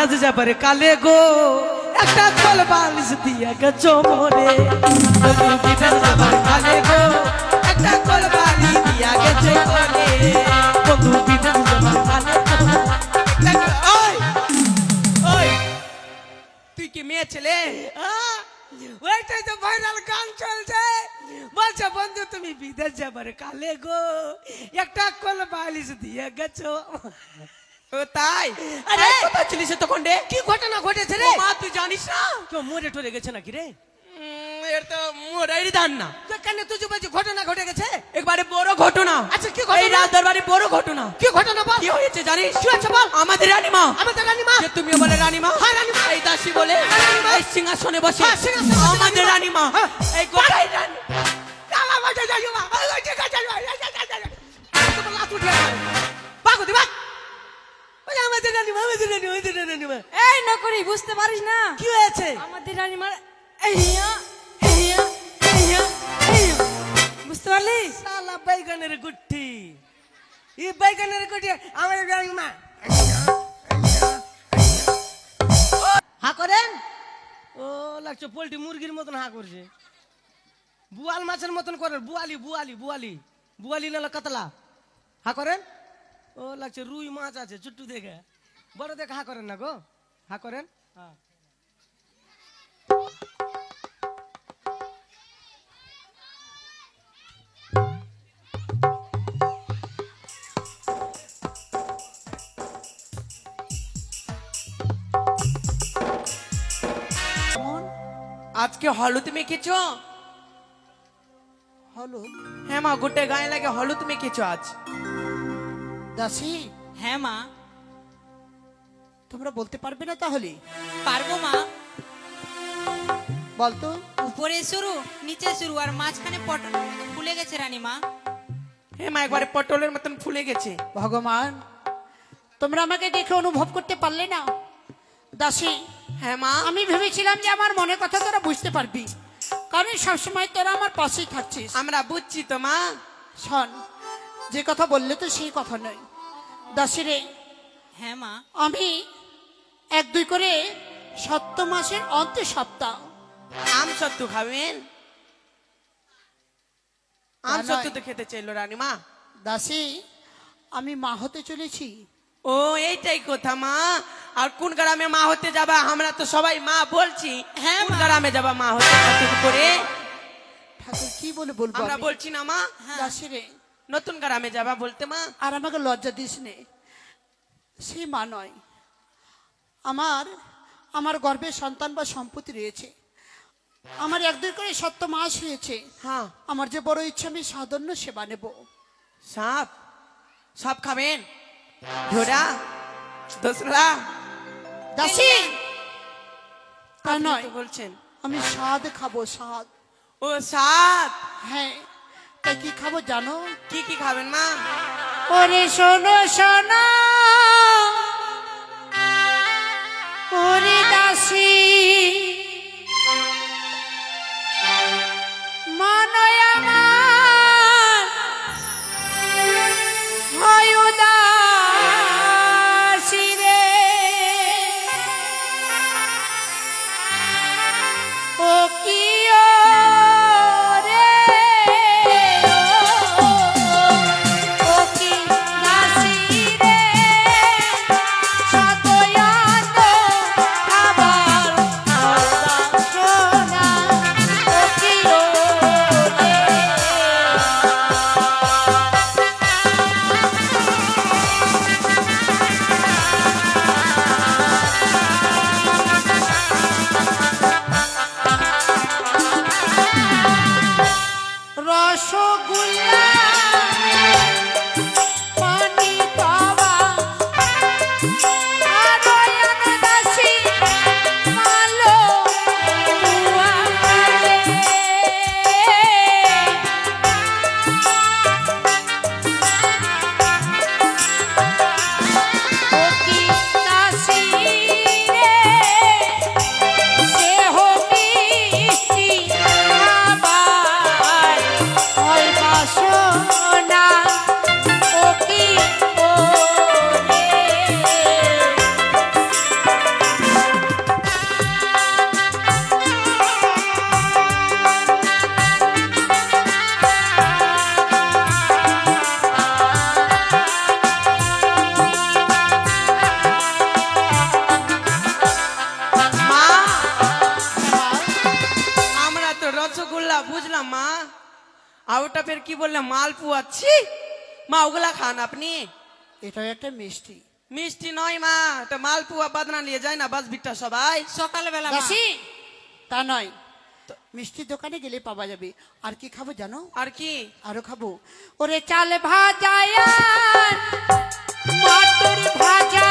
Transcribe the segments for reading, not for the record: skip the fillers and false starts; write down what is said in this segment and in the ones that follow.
বিদেশ যাবার কালে গো একটা কল বালিশ দিয়া গেছো মরে বন্ধু বিদেশ যাবার কালে গো একটা কল বালিশ দিয়া গেছো মরে বন্ধু বিদেশ যাবার কালে গো ওই ওই তুই কি মেয়ে ছেলে? ওইটাই তো ভাইরাল গান চলছে, বলছে বন্ধু তুমি বিদেশ যাবার কালে গো একটা কল বালিশ দিয়ে গেছো। ও তাই? আরে কোথায় ছিলিস তখন রে? কি ঘটনা ঘটেছে রে? মা তুই জানিস না কেউ মরে টরে গেছে নাকি রে? এর তো মরাই ধান না কেন তুই যে বলছিস ঘটনা ঘটে গেছে? একবারে বড় ঘটনা। আচ্ছা কি ঘটনা? এই রাজদরবারে বড় ঘটনা। কি ঘটনা বল? কি হয়েছে জানিস? কি হয়েছে বল? আমাদের রানীমা যে তুমিও বলে রানীমা, হ্যাঁ রানীমা, এই দাসী বলে এই সিংহাসনে বসে আমাদের রানীমা এই গোটাই রানী আমাদের রানীমা আমাদের রানীমা। এই নকরি বুঝতে পারিস না কি হয়েছে? আমাদের রানীমার বুঝতে পারলি? শালা বাইগানের গুঠি, এই বাইগানের গুঠি আমাদের রানীমা। হা করেন? ও লাগছে পোল্ট্রি মুরগির মতন হা করছে, বুয়াল মাছের মতন করেন, বুয়ালি বুয়ালি বুয়ালি বুয়ালি নালা কাতলা। হা করেন? ও লাগছে রুই মাছ আছে চুট্টু দেখে, বড় দেখে হা করেন না গো, হা করেন। হ্যাঁ আজকে হলুদ মেখেছো? হলুদ? হ্যাঁ মা, গোটে গায়ে লাগে হলুদ মেখেছো আজ। দাসী, হ্যাঁ মা। তোমরা বলতে পারবে না তাহলে? পারবো মা। বলতো। উপরে শুরু নিচে শুরু আর মাঝখানে পটল ফুলে গেছে রানীমা। হ্যাঁ মা, একবারে পটলের মতন ফুলে গেছে। ভগবান, তোমরা আমাকে দেখে অনুভব করতে পারলে না? দাসী, হ্যাঁ মা, আমি ভেবেছিলাম যে আমার মনের কথা তোরা বুঝতে পারবি, কারণ সবসময় তোরা আমার পাশেই থাকছিস। আমরা বুঝছি তো মা। শোন, যে কথা বললে তো সেই কথা নয়। দাসী রে, হ্যাঁ মা। আমি 1-2 করে 7 মাসের অন্তে সপ্তাহ আম সত্তু খাবেন? আম সত্তু তো খেতে চাইলো রানীমা। দাসী, আমি মা হতে চলেছি। ও এইটাই কথা মা। আর কোন গ্রামে মা হতে যাবা? আমরা তো সবাই মা বলছি। হ্যাঁ কোন মা। গ্রামে যাবা মা হতে? কত করে ঠাকুর কি বলে বলবো আমরা আমি? বলছি না মা? দাসী রে, নতুন গ্রামে যাবা বলতে মা। আর আমাকে লজ্জা দিস নে, সে মা নয়। আমার গর্ভে সন্তান বা সম্পত্তি রয়েছে। আমার 1-2 করে 7 মাস হয়েছে। হ্যাঁ, আমার যে বড় ইচ্ছা, আমি সাধারণ সেবা নেব। সাপ? সাপ খাবেন? ঘোড়া, দোসরা? দাসী, তা আপনি নয়, তো বলছেন। আমি স্বাদ খাবো, স্বাদ। ও সাত? হ্যাঁ, তাই কি খাবো জানো? কি কি খাবেন মা? ওরে শোনো শোনো, ওরে দাসী, মনয় আমার হয় উদাসী রে, ও কি রে, ও কি দাসী রে, আর ওটা ফের কি বললে মালপুয়া? ছি মা, ওগুলা খান আপনি? এটাও একটা মিষ্টি। মিষ্টি নয় মা, এটা মালপুয়া বাদনা নিয়ে যায় না বাস বিটটা সবাই। সকালবেলা মা। দাসি, তা নয়, মিষ্টির দোকানে গেলে পাওয়া যাবে। আর কি খাবো জানো? আর কি? আরো খাবো ওরে চাল ভাজা আর মটর ভাজা,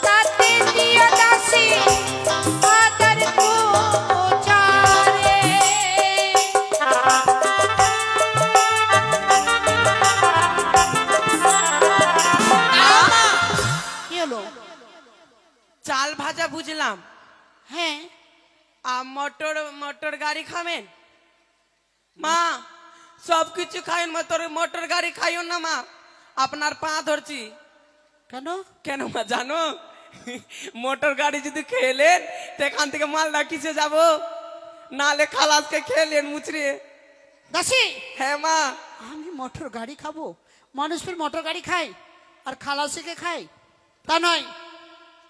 তাতে দিও দাসি আদার কুচা রে। কি হলো? চাল ভাজা বুঝলাম, হ্যাঁ, আর মটর মটর গাড়ি খাবেন মা? সবকিছু খাইন, মটর মটর গাড়ি খাইও না মা, আপনার পা ধরছি। কেন? কেন মা জানো? মোটর গাড়ি যদি খেলেন তো এখান থেকে মালদা কিসে যাব? নালে খালাসকে খেলেন মুচড়ে। দাসি, হ্যাঁ মা। আমি মোটর গাড়ি খাবো? মানুষ ফের মোটর গাড়ি খায় আর খালাসিকে খায়? তা নয়,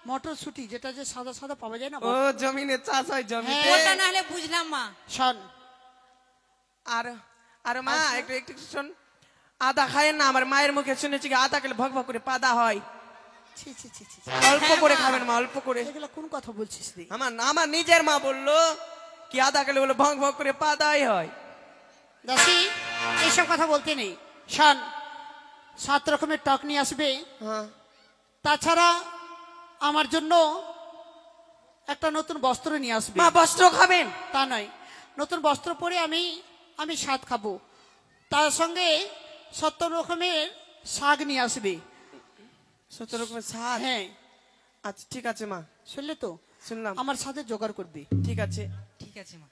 মোটর ছুটি যেটা যে সাদা সাদা পাওয়া যায় না। ও জমিনে চাষ হয় জমিতে। ওটা না হলে বুঝলাম মা। শোন, আর আর মা একটু একটু শোন, আদা খায়েন না। আমার মায়ের মুখে শুনেছি কি আদা খেলে ভক ভক করে পাদা হয়। ছি ছি ছি ছি, অল্প করে খাবেন মা, অল্প করে। এগুলো কোন কথা বলছিস রে? আমার নিজের মা বললো কি আদা খেলে বলে ভক ভক করে পাদাই হয়। দাসি, এইসব কথা বলতে নেই। শোন, 7 রকমের টক নিয়ে আসবে। হ্যাঁ তাছাড়া আমার জন্য একটা নতুন বস্ত্র নিয়ে আসবে। মা বস্ত্র খাবেন? তা নয়, নতুন বস্ত্র পরে আমি স্বাদ খাবো। তার সঙ্গে 70 রকমের শাক নিয়ে আসবে। 70 রকমের শাক? হ্যাঁ। আচ্ছা ঠিক আছে মা, শুনলে তো? শুনলাম। আমার সাথে জোগাড় করবি। ঠিক আছে। ঠিক আছে মা।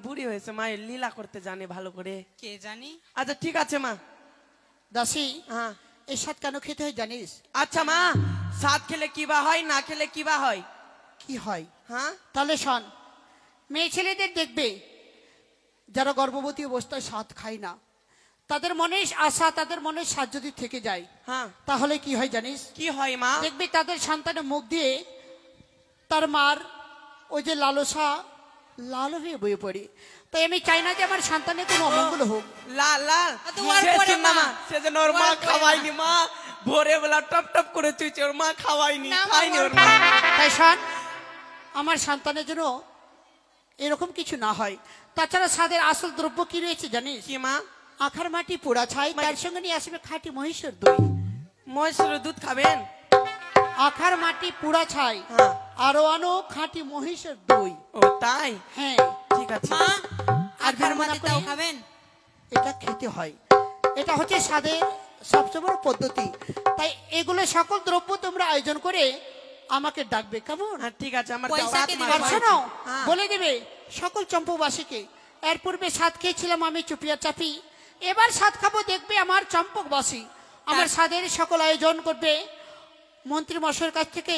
বুড়ি হয়েছে মায়ের লীলা করতে জানে ভালো করে। কে জানি। আচ্ছা ঠিক আছে মা। দাসি, হ্যাঁ এই স্বাদ কেন খেতে হয় জানিস? আচ্ছা মা, সাত খেলে কি বা হয়, না খেলে কি বা হয়? কি হয়? হ্যাঁ তাহলে শোন, মেয়ে ছেলেদের দেখবে যারা গর্ভবতী অবস্থায় স্বাদ খায় না, তাদের মনে আশা, তাদের মনে স্বাদ যদি থেকে যায়, হ্যাঁ তাহলে কি হয় জানিস? কি হয় মা? দেখবি তাদের সন্তানের মুখ দিয়ে তার মার ওই যে লালসা লাল হয়ে বয়ে পড়ে। তাই আমি চাই না যে আমার সন্তানের কোনো অমঙ্গল হোক। লাল লাল তো ওর সে পরে চিন্তা মা। মা, সে যেন ওর মা ওর পরে খাওয়াইনি মা, ভোরে বেলা টপ টপ করে চুইছে, ওর মা খাওয়াইনি, না, মা, খাইনি ওর ওর মা। তাই শোন, আমার সন্তানের জন্য এরকম কিছু না হয়। তাছাড়া স্বাদের আসল দ্রব্য কি রয়েছে জানিস? কি মা? আখার মাটি পোড়া ছাই, তার সঙ্গে নিয়ে আসবে খাঁটি মহিষের দই। মহেশের দুধ খাবেন? আখার মাটি পোড়া ছাই, হ্যাঁ। আরো আনো খাঁটি মহিষের দই। ও তাই? হ্যাঁ, ঠিক আছে। মা, আর আখার বিড়ম্বনা মাটিটাও করি? খাবেন? এটা খেতে হয়। এটা হচ্ছে স্বাদের সবচেয়ে বড় পদ্ধতি। তাই এগুলো সকল দ্রব্য তোমরা আয়োজন করে আমাকে ডাকবে, কেমন? হ্যাঁ ঠিক আছে। আমার পয়সা দাওয়াত কে মা দিবে? আর খাওয়াইছে। শোনো, হ্যাঁ। বলে দেবে সকল চম্পকবাসীকে, এর পূর্বে স্বাদ খেয়েছিলাম আমি চুপিয়া চাপি, এবার স্বাদ খাবো দেখবে আমার চম্পকবাসী। আমার স্বাদের সকল আয়োজন করবে। মন্ত্রী মশাইয়ের কাছ থেকে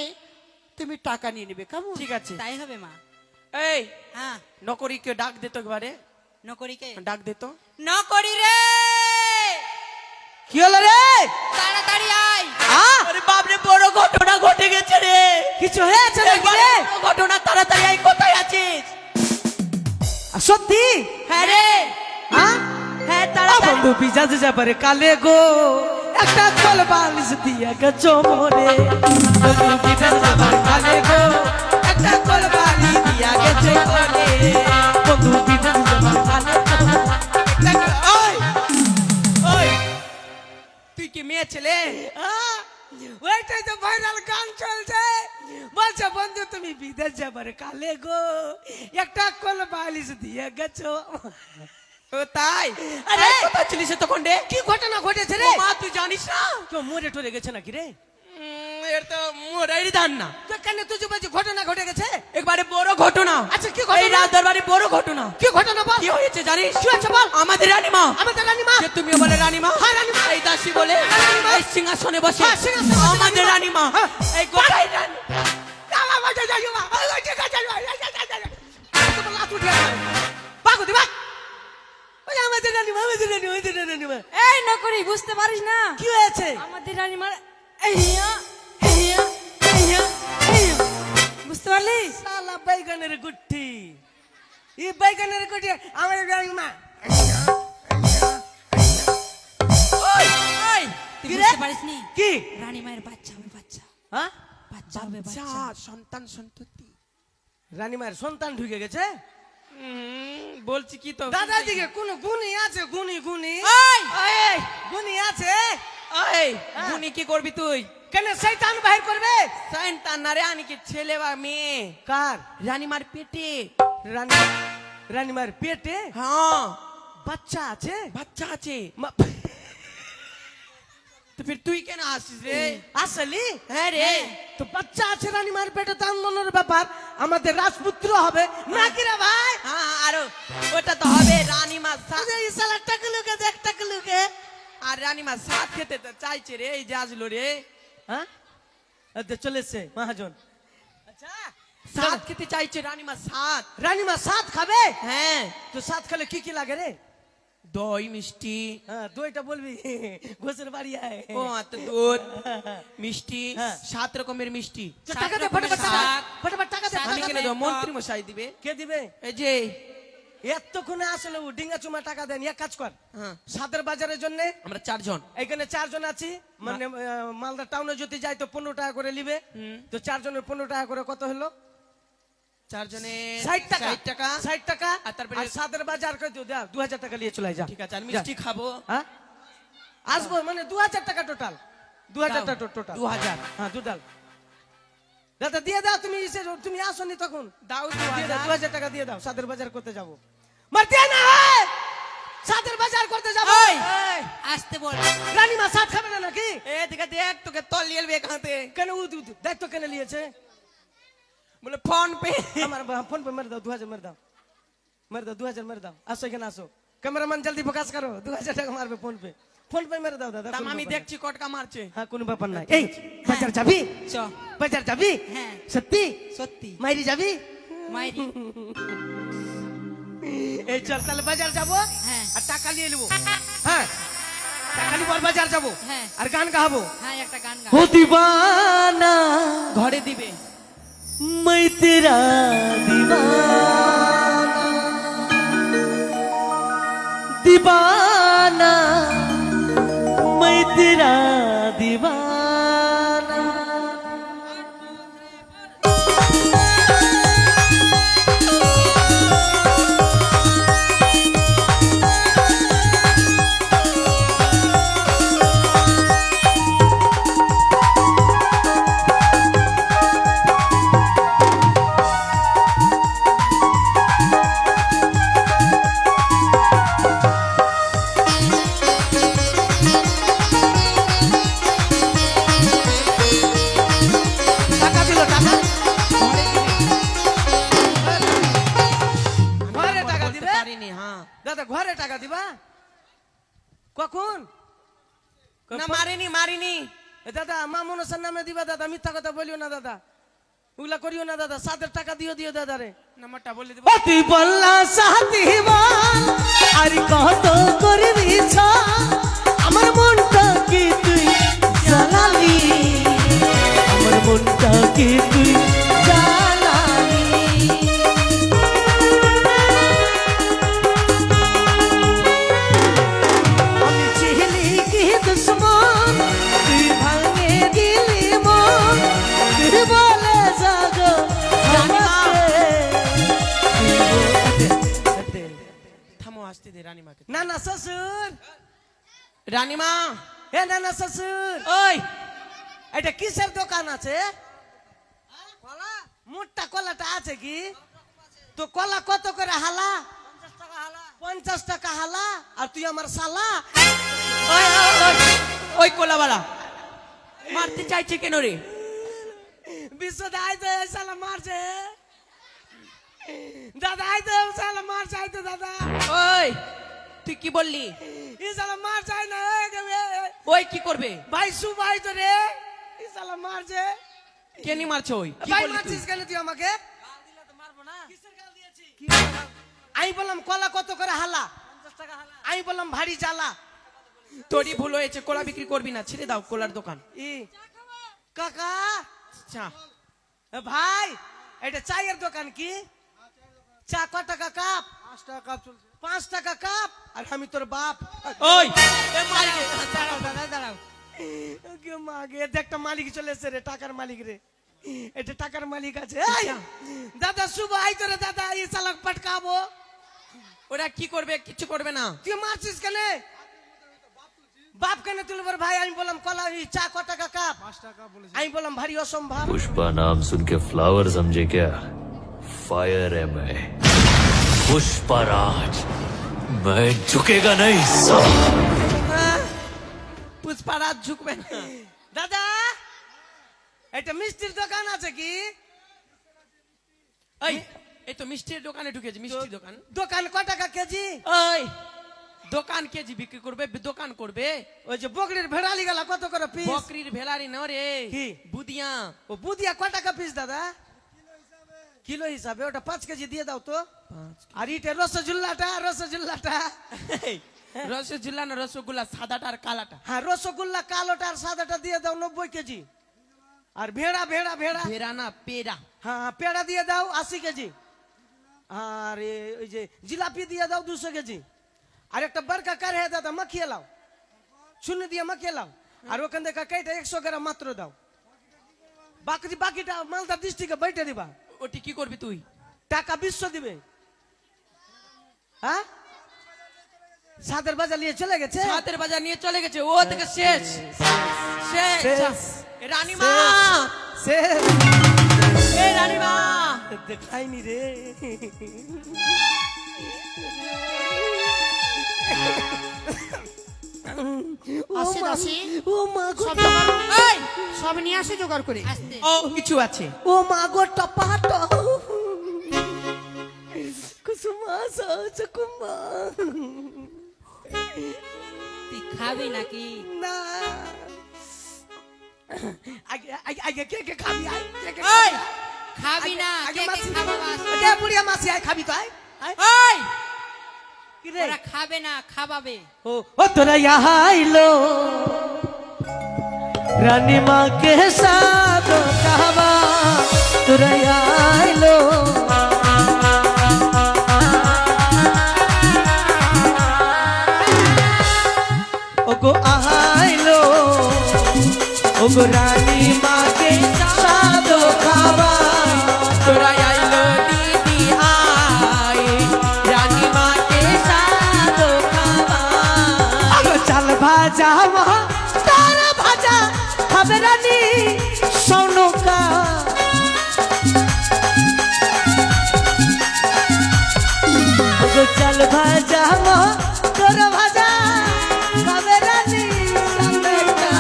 তুমি টাকা নিয়ে নেবে, কেমন? ঠিক আছে। তাই হবে মা। এই হ্যাঁ, নকরি কে ডাক দে তো একবারে, নকরিকে ডাক দে তো। নকরি রে, কি হলো রে? তাড়াতাড়ি আয়। আরে বাপ রে, বড় ঘটনা ঘটে গেছে রে। কিছু হয়েছে নাকি রে? বড় ঘটনা, তাড়াতাড়ি আয়। কোথায় আছিস? সত্যি? হ্যাঁ রে, হ্যাঁ হ্যাঁ ও তাড়াতাড়ি। বন্ধু পিজাজ যাবার কালে গো, একটা কল বালিশ দিয়া গেছো মোরে। বন্ধু পিজাজ যাবার কালে গো, একটা কল বালিশ দিয়া গেছে মোরে। বন্ধু পিজাজ যাবার কালে গো, ওই ওই, তুই কি মেয়ে ছেলে? ওইটাই তো ভাইরাল গান চলছে। বলছে বন্ধু তুমি বিদেশ যাবার কালে গো, একটা কল বালিশ দিয়ে গেছো। ও তাই? আরে! আরে কোথায় ছিলিস তখন রে? কি ঘটনা ঘটেছে ও রে? মা, তুই জানিস না? কেউ মরে টরে গেছে নাকি রে? এর তো মোরাই ধান না। তো কেন তুই যে বলছিস ঘটনা ঘটে গেছে? একবারে বড় ঘটনা। আচ্ছা, কি ঘটনা? এই রাত দরবারে বড় ঘটনা। কি ঘটনা বল? কি হয়েছে জানিস? কি হয়েছে বল? আমাদের রানীমা, আমাদের রানীমা। যে তুমি বলে রানীমা, হ্যাঁ, রানীমা। এই দাসী বলে রানীমা। এই সিংহাসনে বসে হ্যাঁ, সিংহাসনে বসে আমাদের রানীমা, হ্যাঁ। এই গোটাই রানী। এই নকরি, বুঝতে পারিস না? কি হয়েছে? আমাদের রানীমার এইয়া, এইয়া, এইয়া, এইয়া। বুঝতে পারলি? শালা বাইগানের গুটি, এই বাইগানের গুটি আমাদের রানীমা। কি রে বুঝতে পারিসনি কি রানীমায়ের বাচ্চা হবে বাচ্চা হ্যাঁ বাচ্চা হবে যা বাচ্চা সন্তান সন্ততি রানীমায়ের সন্তান ঢুকে গেছে বলছি কি তো দাদা দিকে কোন গুণী আছে গুণী গুণী ওই এই, গুণী আছে ওই গুনি কি করবি তুই কেন শয়তান বাহির করবে সন্তান না রে আনি কি ছেলে বা মেয়ে কার রানীমার পেটে রানী রানীমার পেটে হ্যাঁ বাচ্চা আছে বাচ্চা আছে মা- তো ফির তুই কেন আসিস রে আসলি হ্যাঁ রে তো বাচ্চা আছে রানীমার পেটে তো আন্দোলনের ব্যাপার আমাদের রাজপুত্র হবে নাকি রে ভাই হ্যাঁ আর ওটা তো হবে রানীমা আরে এই শালা টাকলুকে দেখ টাকলুকে আর রানীমা সাত খেতে তো চাইছে রে এই যে আসলো রে হ্যাঁ আচ্ছা চলে এসছে মহাজন আচ্ছা সাত খেতে চাইছে রানীমা সাত রানীমা সাত খাবে হ্যাঁ তো সাত খেলে কি কি লাগে রে দই মিষ্টি হ্যাঁ দইটা বলবি ঘোষের বাড়ি আয় ও তো দুধ মিষ্টি হ্যাঁ। 7 রকমের মিষ্টি তো টাকা দে ফটাফট টাকা ফটাফট টাকা দে আমি টাকা কেন দে। দেবো মন্ত্রী মশাই দিবে কে দিবে এই যে এতক্ষণে আসলে ও ডিঙ্গা চুমা টাকা দেন এক কাজ কর হ্যাঁ সাদের বাজারের জন্য আমরা 4 জন এখানে 4 জন আছি মানে মালদা টাউনে যদি যাই তো 15 টাকা করে নিবে তো 4 জনের 15 টাকা করে কত হলো 4 জনে 60 টাকা 60 টাকা 60 টাকা আর তারপরে আর সাদের বাজার করে দিও 2000 টাকা নিয়ে চলে যা ঠিক আছে আর মিষ্টি খাবো হ্যাঁ আসবো মানে 2000 টাকা টোটাল 2000 টাকা টোটাল 2000 হ্যাঁ টোটাল দাদা দিয়ে দাও তুমি আসোনি তখন দাও দিয়ে দাও 2000 2000 টাকা দিয়ে দাও সাদের বাজার করতে যাব মার দিয়ে না সাদের বাজার করতে যাব ওই! আসতে বল রানীমা সাত খাবে না নাকি এ দিকে দেখ তোকে তল লিয়ে বে কাতে কেন দেখ তো কেন নিয়েছে বলে ফোন পে আমার ফোন পে মেরে দাও 2000 মেরে দাও 2000 মেরে দাও আসো এখানে আসো ক্যামেরাম্যান জলদি ফোকাস করো 2000 টাকা মারবে ফোন পে মেরে দাও দাদা তাম কোনো আমি ব্যাপার দেখছি কটকা মারছে নাই। হ্যাঁ কোনো ব্যাপার নাই এই বাজার যাবি চ বাজার যাবি হ্যাঁ সত্যি সত্যি মাইরি যাবি মাইরি এই চল তাহলে বাজার যাবো হ্যাঁ। আর টাকা নিয়ে নেবো হ্যাঁ টাকা নিবো আর বাজার যাবো হ্যাঁ। আর গান গাবো হ্যাঁ একটা গান গা हो दीवाना ঘরে দিবে मैं तेरा दीवाना मैं तेरा दीवाना টাকা দিল টাকা ঘরে টাকা বলতে দিবে পারিনি হ্যাঁ দাদা ঘরে টাকা দিবা কখন না মারিনি এ দাদা মা মনসার নামে দিবা দাদা মিথ্যা কথা বলিও না দাদা ওগুলা করিও না দাদা সাদের টাকা দিও দাদা রে নাম্বারটা বলে দেব অতি বল্লা সাথীবান আর কত করবি আমার মনটা কি তুই জ্বালালি আমার মনটা কি তুই জ্বালালি আমি ছিলি কি দুশ্মন তুই ভাঙে দিলি মন তুই বলে জাগো থামো আসতে দে রানীমাকে না না শ্বশুর রানীমা এ না না শ্বশুর ওই এটা কিসের দোকান আছে মোটটা কলাটা আছে কি তো কলা কত করে হালা 50 টাকা হালা আর তুই আমার শালা ওই ওই কোলাবালা মারতে চাইছে কেন রে বিশ্বদা আইতে শালা মারছে দাদা আইতে শালা মারছে আইতে দাদা ওই তুই কি বললি ই শালা মারছে আই না ওই কি করবে ভাই সুভাই তো রে ই শালা মারছে কেনি মারছে ওই কি ভাই বললি তুই? মারছিস কেন তুই আমাকে আমি বললাম কলা কত করে হালা আমি বললাম ভারী জ্বালা তোরই ভুল হয়েছে কোলা বিক্রি করবি না ছেড়ে দাও কোলার দোকান ই কাকা চা এ ভাই এটা চায়ের দোকান কি চা কত টাকা কাপ 5 টাকা কাপ আর আমি তোর বাপ ওই দাঁড়াও দাদা দাঁড়াও ওকে মাগে এটা একটা মালিক চলে এসে রে, টাকার মালিক রে, এটা টাকার মালিক আছে। এই, দাদা শুভ আই তোরে দাদা এই চালাক পাটকাবো। ওরা কি করবে? কিছু করবে না। তুই মারছিস কেন? বাপ কেন তুলবার ভাই? আমি বললাম কলা এই চা ক টাকা কাপ? 5 টাকা বলেছি। আমি বললাম ভারী অসম্ভব। पुष्पा नाम सुन के फ्लावर समझे क्या? फायर है मैं, पुष्पा राज। मैं झुकेगा नहीं साला। পুষ্পারাজ ঝুঁকবে না। দাদা এটা মিষ্টির দোকান আছে কি? এই এই তো মিষ্টির দোকানে ঢুকেছে। মিষ্টির দোকান। দোকান ক টাকা কেজি? ওই দোকান কেজি বিক্রি করবে? দোকান করবে? ওই যে বকরির ভেড়ালি গেলা কত করে পিস? বকরির ভেলারি না রে, কি? বুদিয়া। ও বুদিয়া ক টাকা পিস দাদা? কিলো হিসাবে। ওটা 5 কেজি দিয়ে দাও তো। আর ইটা রসগোল্লাটা, রসগোল্লাটা রসগোল্লা না রসগোল্লা, সাদাটা আর কালাটা। হ্যাঁ রসগোল্লা কালোটা আর সাদাটা দিয়ে দাও 90 কেজি। আর ভেড়া ভেড়া ভেড়া ভেড়া না পেড়া। হ্যাঁ পেড়া দিয়ে দাও 80 কেজি। আর ওই যে জিলাপি দিয়ে দাও 200 কেজি। আর একটা বরকা কার হে দাদা মাখিয়ে লাও, শূন্য দিয়ে মাখিয়ে লাও। আর ওখান থেকে কেটে 100 গ্রাম মাত্র দাও। বাকিটা মালদা ডিস্ট্রিক্টে বাইটে দিবা। ওটি কি করবি তুই? টাকা 200 দিবে। হ্যাঁ সাদের বাজার নিয়ে চলে গেছে। হাতের বাজার নিয়ে চলে গেছে। ও থেকে শেষ শেষ। শেষ। এ রানীমা, শেষ। এ রানীমা, দেখাইনি রে। আসি দাসি, ও মা গো, সব জোগাড়, এই সব নিয়ে আসে জোগাড় করে। আস্তে। ও কিছু আছে। ও মা গো টপাটো কুসুমা সকুমা। তুই খাবি নাকি? না আগে আগে আগে কে খাবি? আয় কে কে এই খাবি না? আগে কে কে মাসি খাবো বাস? কে বুড়িয়া মাসি আয় খাবি তো? আয় আয়। এই কি রে? ওরা খাবে না, খাবাবে। ও তোরা यहाँ आइलो रानी माँ के साथ कहवा তোরা आइलो ओगो आइलो ओगो रानी माँ के साथ कहवा তোরা আইলো দিদি আয়, রানী মাকে साथ कहवा अगो चल भाजा वहाँ तारा भाजा खबरानी सोनू का अगो चल भाजा वहाँ तारा भाजा खबरानी सोनू का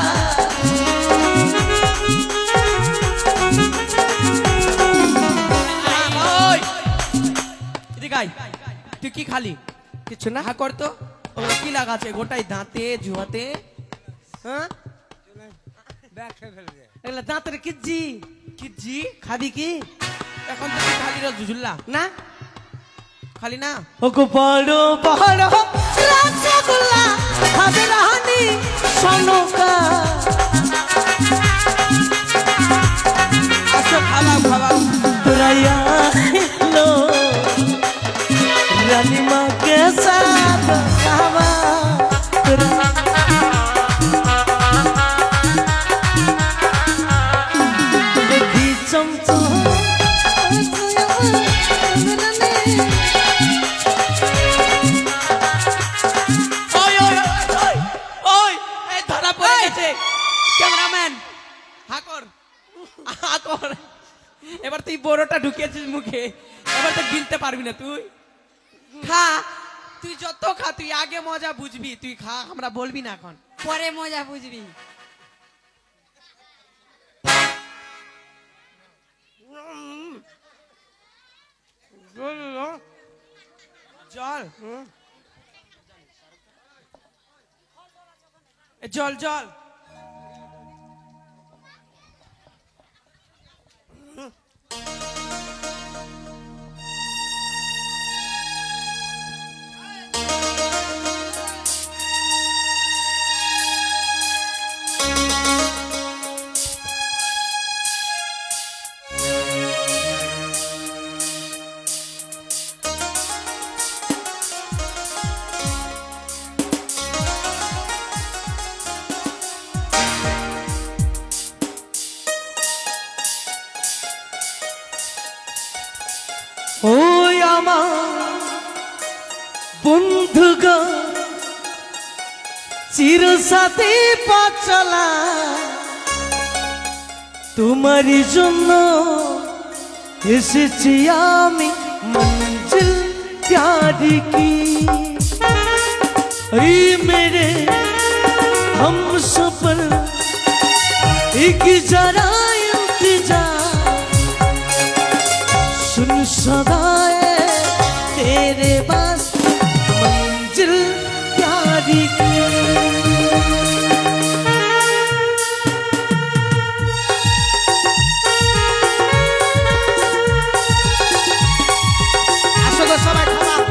ওই এদিকে আয়। তুই কি খালি? কিছু না হ্যাঁ কর তো। ওগুলো কি লাগাছে? গোটাই দাঁতে জুয়াতে। হ্যাঁ এগুলা দাঁতের কিজি কি জি? খাবি কি এখন তো তুই খালি রসগোল্লা না খালি না। ওগো বড় বড় রসগোল্লা খাবে রানী সোনু কা আসো খাওয়াও খাওয়াও। তোরা लो रानी माँ के साथ कहवा তোরা देखी चमचम ওই ওই ওই ওই এই ধরা পড়ে গেছে। ক্যামেরাম্যান হাকর হাকর। এবার তুই বড়টা ঢুকিয়েছিস মুখে, এবার তো গিলতে পারবি না তুই। খা, তুই যত খা, তুই আগে মজা বুঝবি। তুই খা, আমরা বলবি না এখন। পরে মজা বুঝবি। জল জল জল আমার বন্ধু গো চিরসাথী পথ চলা তোমারই জন্য এসেছি আমি মঞ্জিল প্যারি কি मेरे हम सफर एक जरा इंतजा सुन सदाए तेरे बस मंजिल प्यारी की আসলে সবাই খারাপ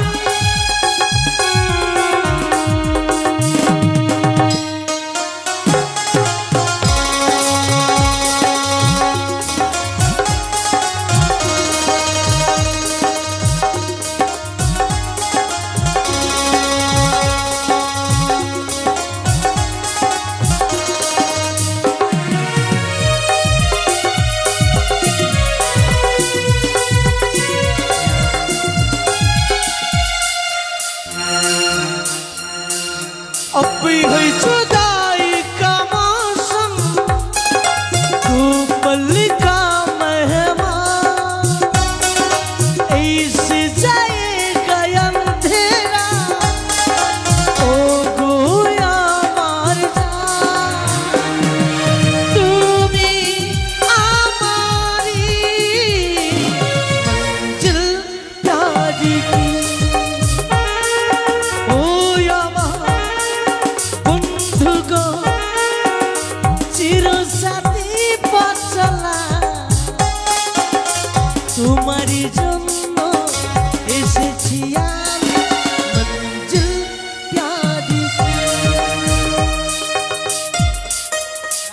अब भी है जुदाई का मौसम तू पल का मेहमान ऐसे जाएगा अंधेरा ओ गोया मार जा तू भी हमारी मंजिल प्यारी की ओ यामा বন্ধু গো চিরসাথী পথ চলা তোমারই জন্য এসেছি আমি মঞ্জিল প্যারি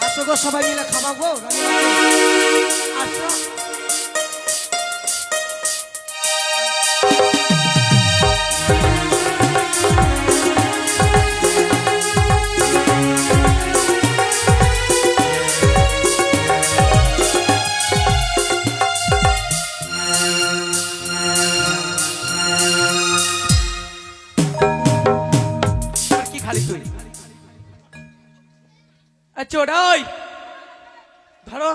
আসো গো সবাই মিলে খাওয়া গো আসো চোরা ওই ধরো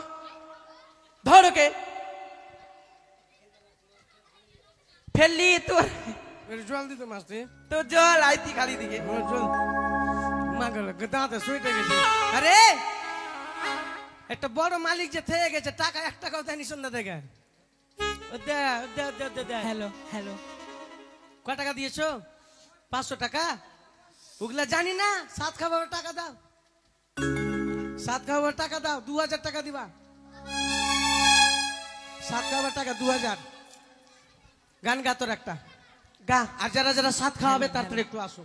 ধরো কে ফেললি তোর জল দিতে মাসতে তো জল আইতি খালি দিকে জল মাগল দাঁতে সুইটে গেছে আরে একটা বড় মালিক যে থেকে গেছে টাকা 1 টাকাও দেয়নি সন্ধ্যা থেকে ও দে দে দে দে দে হ্যালো হ্যালো কয় টাকা দিয়েছো 500 টাকা ওগুলা জানি না সাত খাবার টাকা দাও সাত খাবার টাকা দাও 2000 টাকা দিবা সাত খাবার টাকা 2000 গান গা তোর একটা গা আর যারা যারা সাত খাওয়াবে তারপরে একটু আসো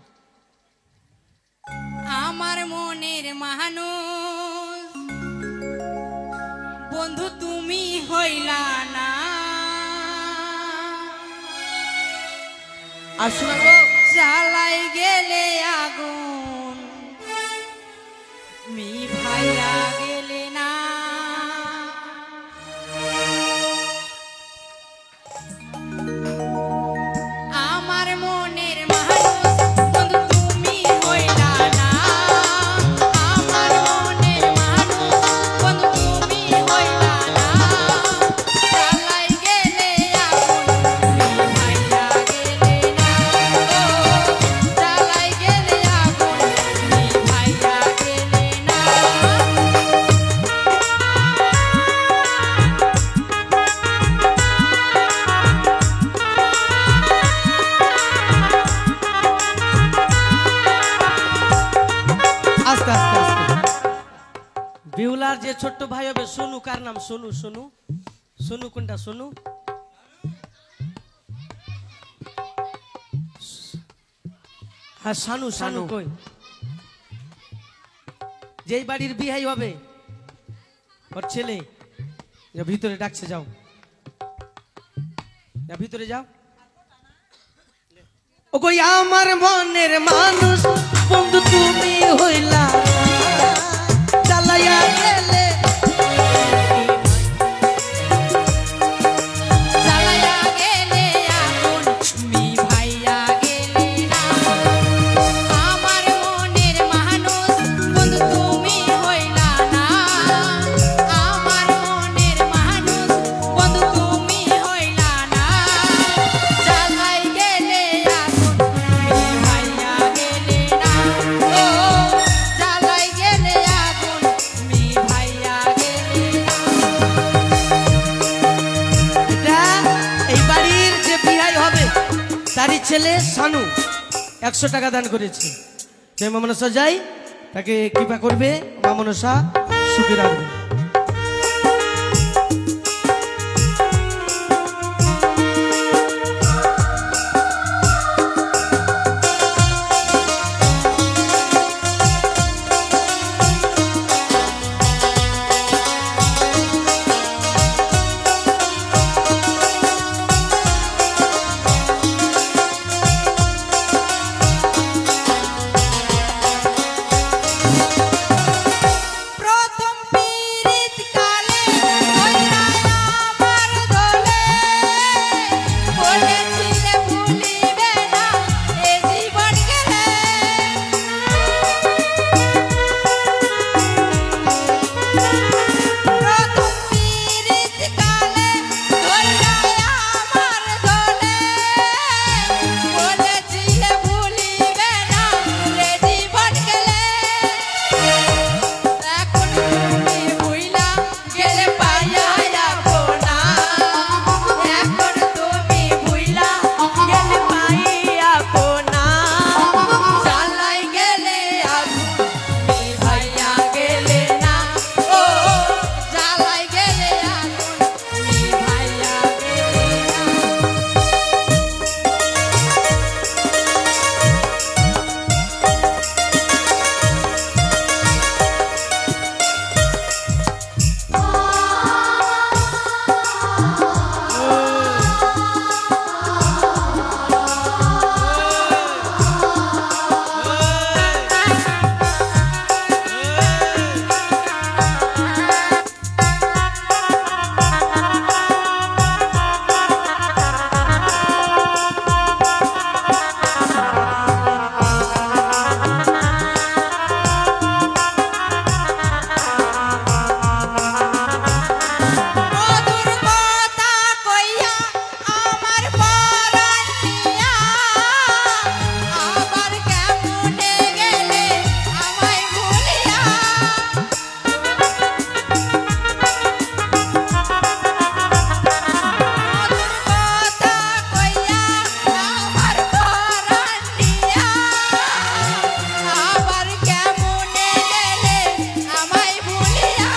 আমার মনের মানুষ বন্ধু তুমি হইলা না আসো না গো জ্বালাই গেলে আগুন মি ভাইয়া গেলে না আমার মনের মানুষ বন্ধু তুমি হইলা না আমার মনের মানুষ বন্ধু তুমি হইলা না জ্বালাই গেলে আগুন মি ভাইয়া গেলে না জ্বালাই গেলে আগুন মি ভাইয়া গেলে না আস্তে আস্তে আস্তে বিউলার যে ছোট্ট ভাই হবে সোনু কার নাম সোনু সোনু সোনু কোনটা সোনু হ্যাঁ শানু শানু কই যেই বাড়ির বিহাই হবে ওর ছেলে যা ভিতরে ডাকছে যাও যা ভিতরে যাও ও কই আমার মনের মানুষ বন্ধু তুমি হইলা চালাইয়া গেলে জ্বালায়া গেলে আগুন তারই ছেলে শানু 100 টাকা দান করেছে। যে মা মনসা যাই তাকে কৃপা করবে, মা মনসা সুখী রাখবে। প্রথম পীড়িত কালে কইরা আমার দোলে বলেছিলে ভুলিবে না এ জীবন গেলে প্রথম পীড়িত কালে কইরা আমার দোলে বলেছিলে ভুলিবে না এ জীবন গেলে এখন তুমি ভুইলা গেলে পাইয়া আপনা এখন তুমি ভুইলা গেলে পাইয়া আপনা চালাই গেলে আগুন ভাইয়া গেলে না ও চালাই গেলে আগুন ভাইয়া গেলে না মধুর কথা কইয়া আমার পরাণ নিয়া আবার কেমনে গেলে আমায় ভুলিয়া মধুর কথা কইয়া আমার পরাণ নিয়া আবার কেমনে গেলে আমায় ভুলিয়া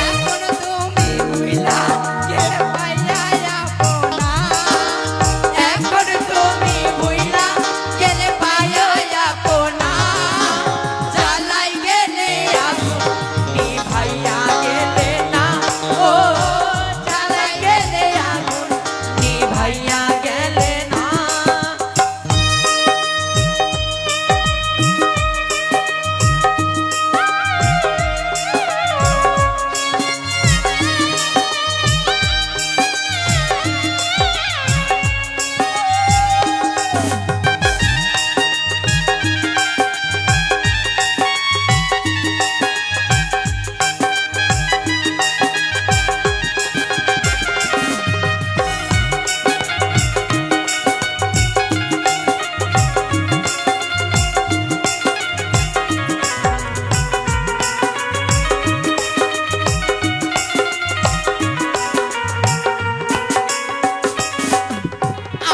এখন তুমি ভুইলা গেলে পাইয়া আপনা এখন তুমি ভুইলা গেলে পাইয়া আপনা চালাই গেলে আগুন ভাইয়া গেলে না ও চালাই গেলে আগুন ভাইয়া গেলে না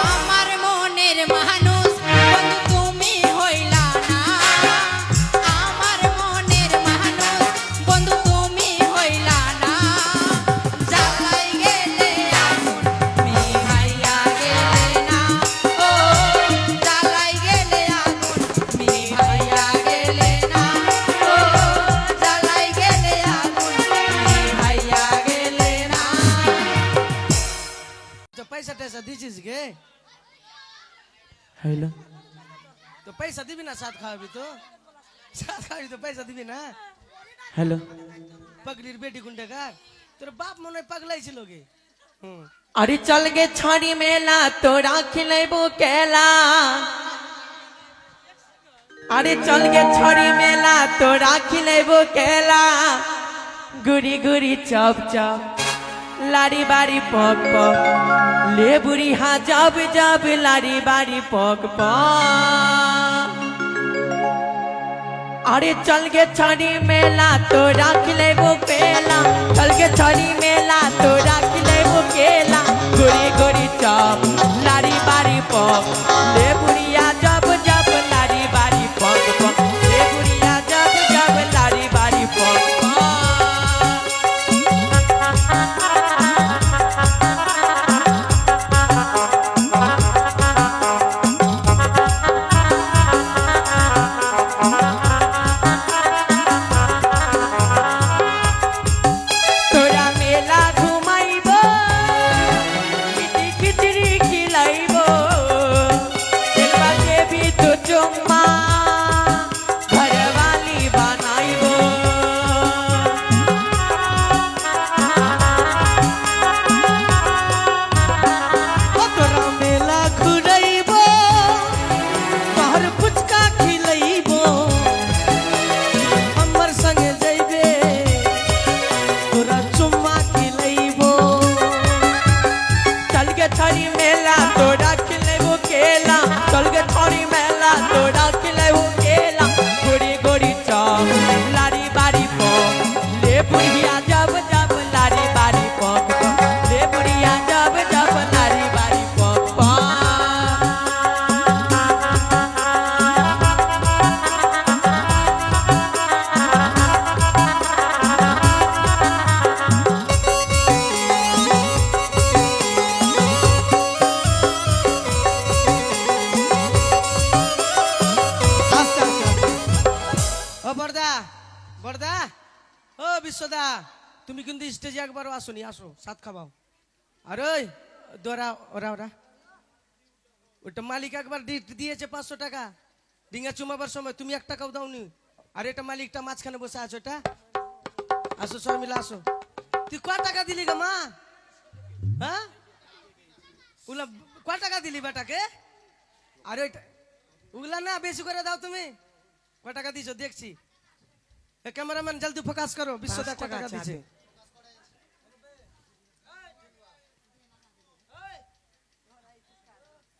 আমার মনের মানুষ বন্ধু তুমি হইলা না আমার মনের মানুষ বন্ধু তুমি হইলা না জ্বালাই গেলে আগুন ভাইয়া গেলে না ও জ্বালাই গেলে আগুন ভাইয়া গেলে না ও জ্বালাই গেলে আগুন ভাইয়া গেলে না তো পয়সা টয়সা দিছিস গে? হইলো তো পয়সা দিবি না? সাথ খাওয়াবি তো? সাথ খাওয়াবি তো পয়সা দিবি না? হ্যালো পাগলির বেটি গুন্ডাকার, তোর বাপ মনে হয় পাগলাই ছিল গে। अरे चल गे छड़ी मेला तोरा खिलेबो केला अरे चल गे छड़ी मेला तोरा खिलेबो केला गुरी गुरी चप चप लारी बारी पक पक ले बुरी हाँ जब जब लारी बारी पक पक अरे चल गे छड़ी मेला तोरा खिलेबो केला चल गे छड़ी मेला तोरा खिलेबो केला गोरी गोरी चप लारी बारी তুমি কিন্তু স্টেজে একবারও আসোনি, আসো সাত খাবাও। আর ওই দোরা ওরা ওরা ওটা মালিক একবার দিয়েছে 500 টাকা ডিঙ্গা চুমাবার সময়, তুমি 1 টাকাও দাওনি। আর এটা মালিকটা মাঝখানে বসে আছো, এটা আসো সবাই মিলে আসো। তুই ক টাকা দিলি গো মা? হ্যাঁ ওগুলা ক টাকা দিলি বেটাকে? আর ওইটা ওগুলা না বেশি করে দাও তুমি। ক টাকা দিছো দেখছি। ক্যামেরাম্যান জলদি ফোকাস করো, বিশ্বদা ক টাকা দিছে?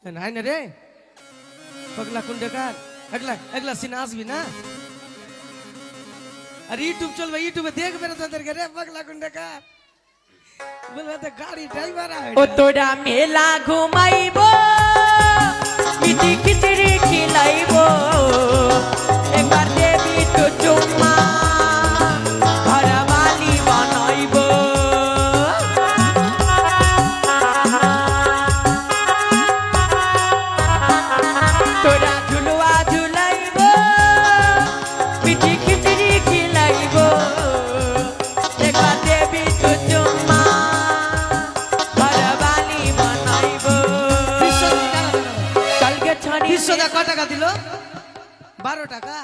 নাই না রে পগলা কুন্ডেকার, একলা একলা সিনে আসবি না। আর ইউটিউব চলবে, ইউটিউবে দেখবে না তোদেরকে রে পগলা কুন্ডেকার, বলবে তো গাড়ি ড্রাইভার। ও তোরা মেলা ঘুমাইব, পিটি খিচড়ি খিলাইব, এবার দেবি তো চুম্মা, ঘরবালি বানাইব। তোরা ঝুলুয়া ঝুলাইব, পিটি খিচড়ি খিলাইব, এবার দেবি তো চুম্মা, ঘরবালি বানাইব। কালকে ছাড়ি বিশ্বদা ক টাকা দিল? 12 টাকা।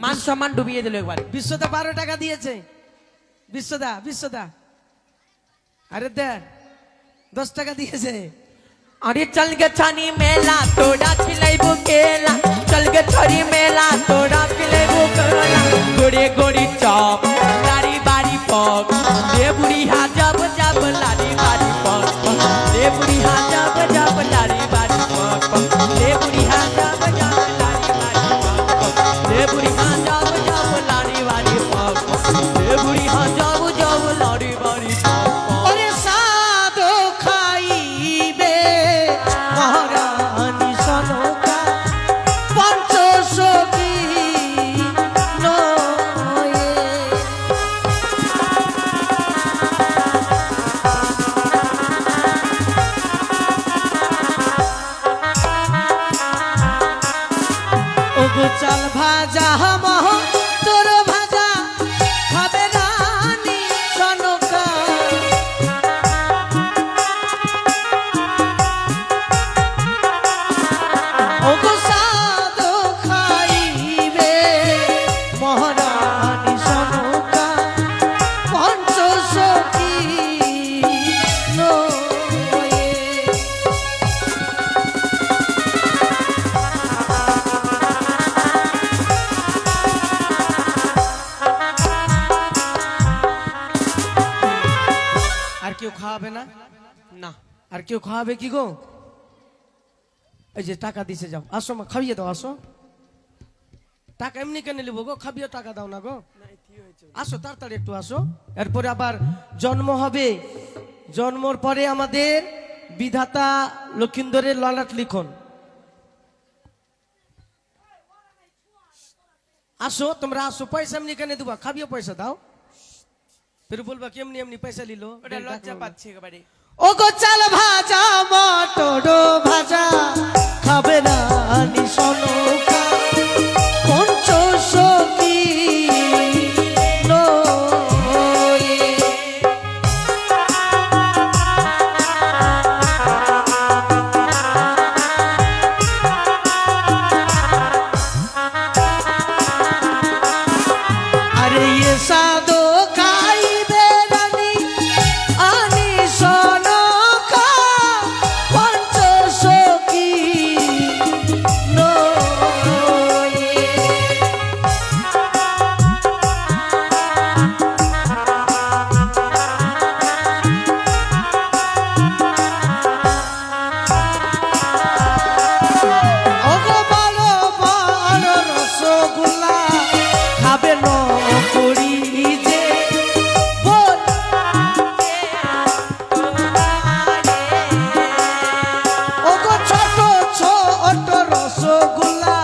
মান সম্মান ডুবিয়ে দিল একবার। বিশ্বদা 12 টাকা দিয়েছে। বিশ্বদা বিশ্বদা আরে দে 10 টাকা দিয়েছে। अरे चल गे छानी मेला तोड़ा खिलाइबो केला, चल गे छड़ी मेला तोड़ा खिलाइबो केला, गोरे गोरी चौप लारी बारी पग, दे बुढ़ी हा जब जब लारी बारी पग, दे बुढ़ी हा जब जब लारी बारी पग, दे बुढ़ी हा जब जब लारी बारी पग, दे बुढ़ी हा जब जब लारी बारी पग, दे बुढ़ी हा जब जब लारी बारी पग। ওরে সাধু খাইবে মহারানী সনকা পঞ্চসখী নয়ে। ওগো চাল ভাজা মহ তোর ভাজা খাবে রানী সনকা। ওগো সাধু খাইবে মহারানী সনকা পঞ্চসখী নয়ে। আর কেউ খাওয়াবে না? না। আর কেউ খাওয়াবে কি গো? এই যে টাকা দিছে, যাও আসো মা খাইয়ে দাও, আসো। টাকা এমনি কেন নিব গো? খাবিয়ে টাকা দাও না গো। আসো তাড়াতাড়ি একটু আসো। এরপরে আবার জন্ম হবে, জন্মর পরে আমাদের বিধাতা লক্ষিন্দরের ললাট লিখন। আসো তোমরা আসো, পয়সা এমনি কেন দেবা? খাবিয়ে পয়সা দাও। ফির বলবা কি এমনি এমনি পয়সা নিল? ওটা লজ্জা পাচ্ছে একেবারে। ও গো চাল ভাজা মটর ভাজা খাবে রানী সনকা পঞ্চসখী নয়ে। আরে ইয়ে সাধু খাইবে রানী আনি সনকা পঞ্চসখী নয়ে। ওগো বলো বলো রসগোল্লা খাবে নকরি যে বল। ওগো ছোট ছোট রসগোল্লা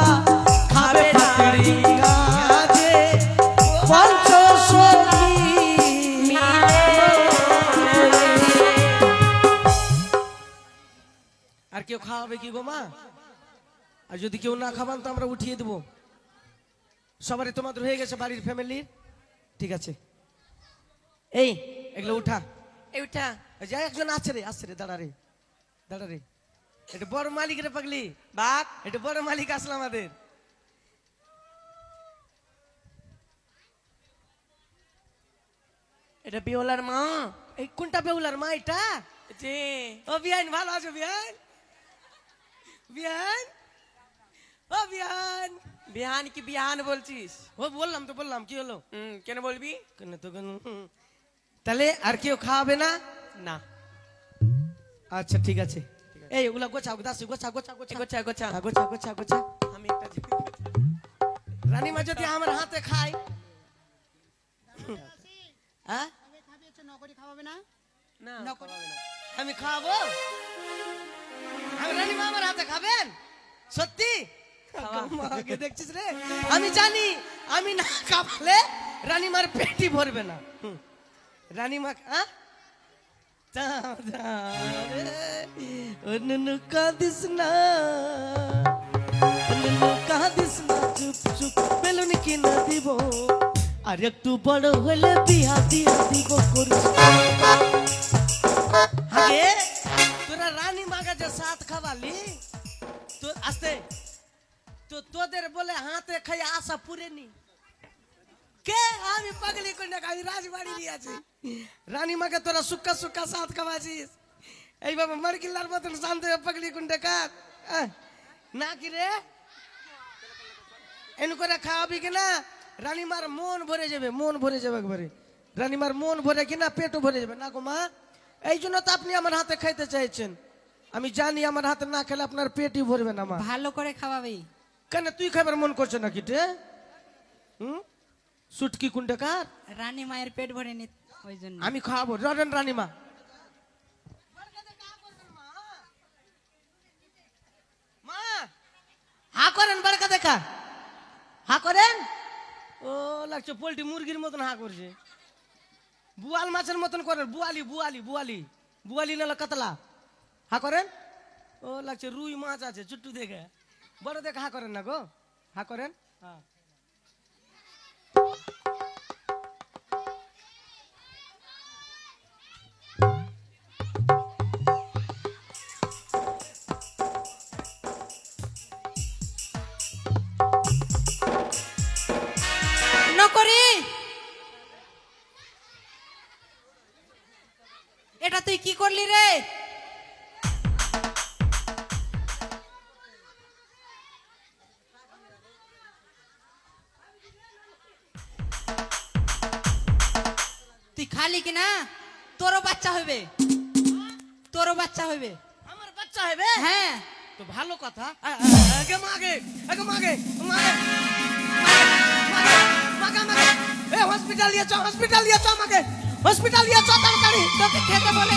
খাবে পাতুরি কাজে পঞ্চসখী আর কেউ খাওয়াবে কি গো মা? আর যদি কেউ না খাবান তো আমরা উঠিয়ে দেবো। সবারই তোমাদের হয়ে গেছে বাড়ির ফ্যামিলির? ঠিক আছে এই এগুলো উঠা এই উঠা এই যে একজন আছে রে দাঁড়া রে এটা বড় মালিক রে পাগলি বাপ এটা বড় মালিক আসলো আমাদের এটা বিওলার মা এই কোনটা বেউলার মা এটা যে ও বিয়ান ভালো আছো বিয়ান বিয়ান ও বিয়ান বিহান কি বিহান বলছিস ও বললাম কি হলো কেন বলবি কেন তো তাহলে আর কেউ খাওয়াবে না না আচ্ছা ঠিক আছে এই ওগুলা গোছা দাসি গোছা গোছা গোছা গোছা আমি একটা জিনিস বলছি। রানীমা যদি আমার হাতে খায় হ্যাঁ নকরি খাওয়াবে না না খাওয়াবে না। আমি খাওয়াবো আমি রানীমা আমার হাতে খাবেন সত্যি মাকে দেখছিস রে আমি জানি আমি না খাওয়ালে রানীমার পেটই ভরবে না রানীমা হ্যাঁ কাঁদিস না কাঁদিস না চুপ চুপ বেলুন কিনে দিব আর একটু বড় হলে বিয়া দিয়া দিব করিস আগে তোরা রানী মাকে যে সাত খাওয়ালি তো আস্তে তো তোদের বলে হাতে খাই আশা পুরেনি কে আমি পাগলি কন্যা আমি রাজবাড়ি দিয়েছি রানী মাকে তোরা সুক্কা সুক্কা সাত খাওয়াছিস এইভাবে মার্কিল্লার মতন শান্তি পাগলি কুন্ডে কাক না কি রে এন করে খাওয়াবি কিনা রানীমার মন ভরে যাবে একবারে রানীমার মন ভরে কিনা পেটও ভরে যাবে না গো মা এই জন্য তো আপনি আমার হাতে খাইতে চাইছেন আমি জানি আমার হাতে না খেলে আপনার পেটই ভরবে না মা ভালো করে খাওয়াবি কেন তুই খাবার মন করছো নাকি রে সুটকি কুন্ডে কার রানী মায়ের পেট ভরে নি ওই জন্য আমি খাওয়াবো রন রানীমা মা হা করেন বাড়কা দেখা হা করেন ও লাগছে পোল্ট্রি মুরগির মতন হা করছে বুয়াল মাছের মতন করেন বুয়ালি নাহলে কাতলা হা করেন ও লাগছে রুই মাছ আছে চুট্টু দেখে বড় দেখে হা করেন না গো হা করেন হ্যাঁ নকরি এটা তুই কি করলি রে তুই খালি কিনা তোরও বাচ্চা হইবে আমার বাচ্চা হবে হ্যাঁ তো ভালো কথা আগে মাগে হসপিটাল নিয়ে চ তাড়াতাড়ি তোকে খেতে বলে